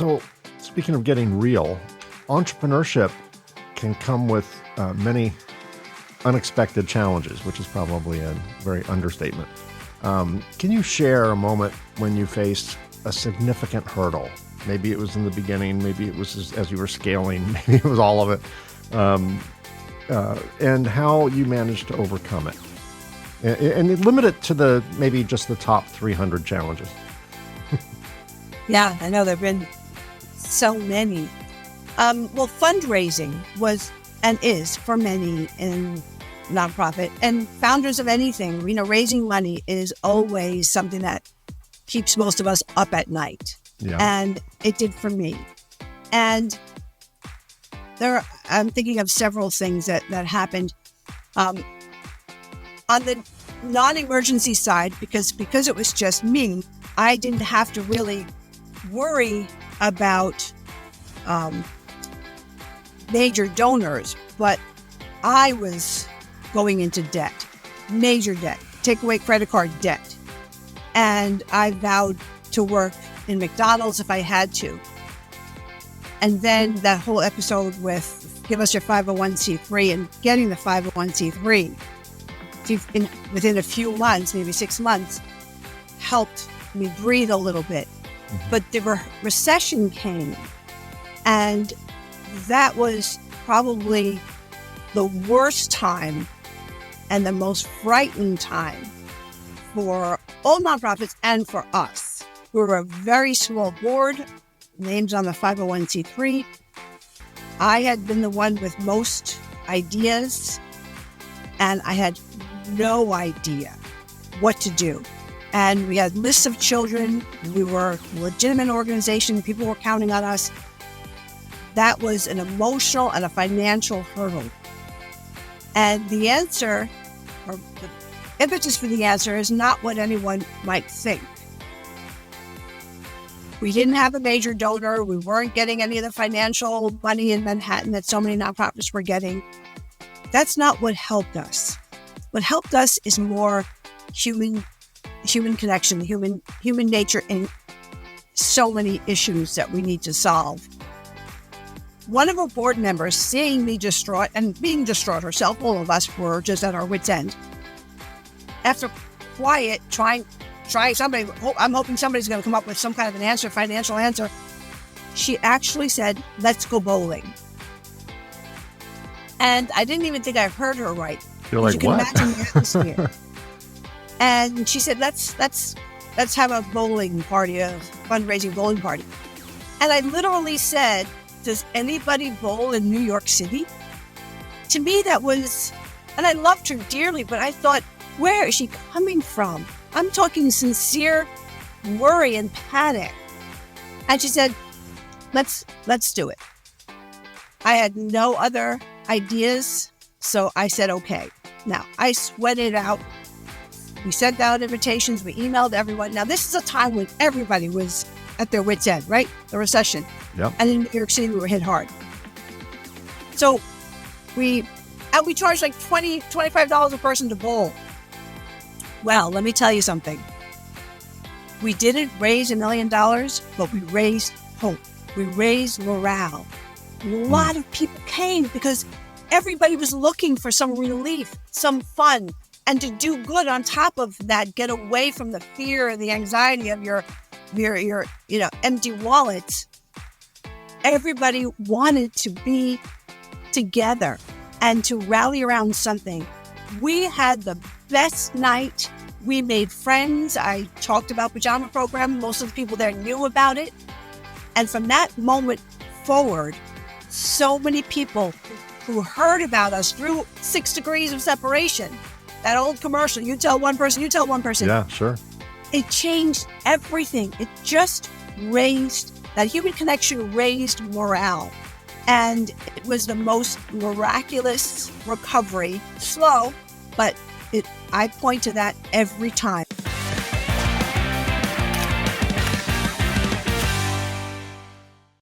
So, speaking of getting real, entrepreneurship can come with many unexpected challenges, which is probably a very understatement. Can you share a moment when you faced a significant hurdle? Maybe it was in the beginning, maybe it was as you were scaling, maybe it was all of it, and how you managed to overcome it. And limit it to maybe just the top 300 challenges. Yeah, I know there have been so many. Well, fundraising was and is for many in nonprofit and founders of anything. Raising money is always something that keeps most of us up at night. Yeah. And it did for me. And I'm thinking of several things that happened. On the non-emergency side, because it was just me, I didn't have to really worry about major donors, but I was going into debt, major debt, take away credit card debt. And I vowed to work in McDonald's if I had to. And then that whole episode with give us your 501c3 and getting the 501c3 within a few months, maybe 6 months, helped me breathe a little bit. Mm-hmm. But the recession came, and that was probably the worst time and the most frightening time for all nonprofits and for us. We were a very small board, names on the 501c3. I had been the one with most ideas, and I had no idea what to do. And we had lists of children. We were a legitimate organization. People were counting on us. That was an emotional and a financial hurdle. And the answer, or the impetus for the answer, is not what anyone might think. We didn't have a major donor. We weren't getting any of the financial money in Manhattan that so many nonprofits were getting. That's not what helped us. What helped us is more human connection, human nature in so many issues that we need to solve. One of our board members, seeing me distraught and being distraught herself, all of us were just at our wits' end. After quiet, trying somebody, I'm hoping somebody's going to come up with some kind of an answer, financial answer. She actually said, "Let's go bowling." And I didn't even think I heard her right. You're like, you can what? Imagine the atmosphere. And she said, let's have a bowling party, a fundraising bowling party. And I literally said, does anybody bowl in New York City? To me, that was, and I loved her dearly, but I thought, where is she coming from? I'm talking sincere worry and panic. And she said, let's do it. I had no other ideas, so I said, okay. Now, I sweated out. We sent out invitations. We emailed everyone. Now, this is a time when everybody was at their wits' end, right? The recession. Yep. And in New York City, we were hit hard. So we charged like $20, $25 a person to bowl. Well, let me tell you something. We didn't raise $1 million, but we raised hope. We raised morale. A lot of people came because everybody was looking for some relief, some fun, and to do good on top of that, get away from the fear and the anxiety of your empty wallets. Everybody wanted to be together and to rally around something. We had the best night. We made friends. I talked about Pajama Program. Most of the people there knew about it. And from that moment forward, so many people who heard about us through 6 Degrees of Separation, that old commercial, you tell one person, you tell one person. Yeah, sure. It changed everything. It just raised, that human connection raised morale. And it was the most miraculous recovery. Slow, but I point to that every time.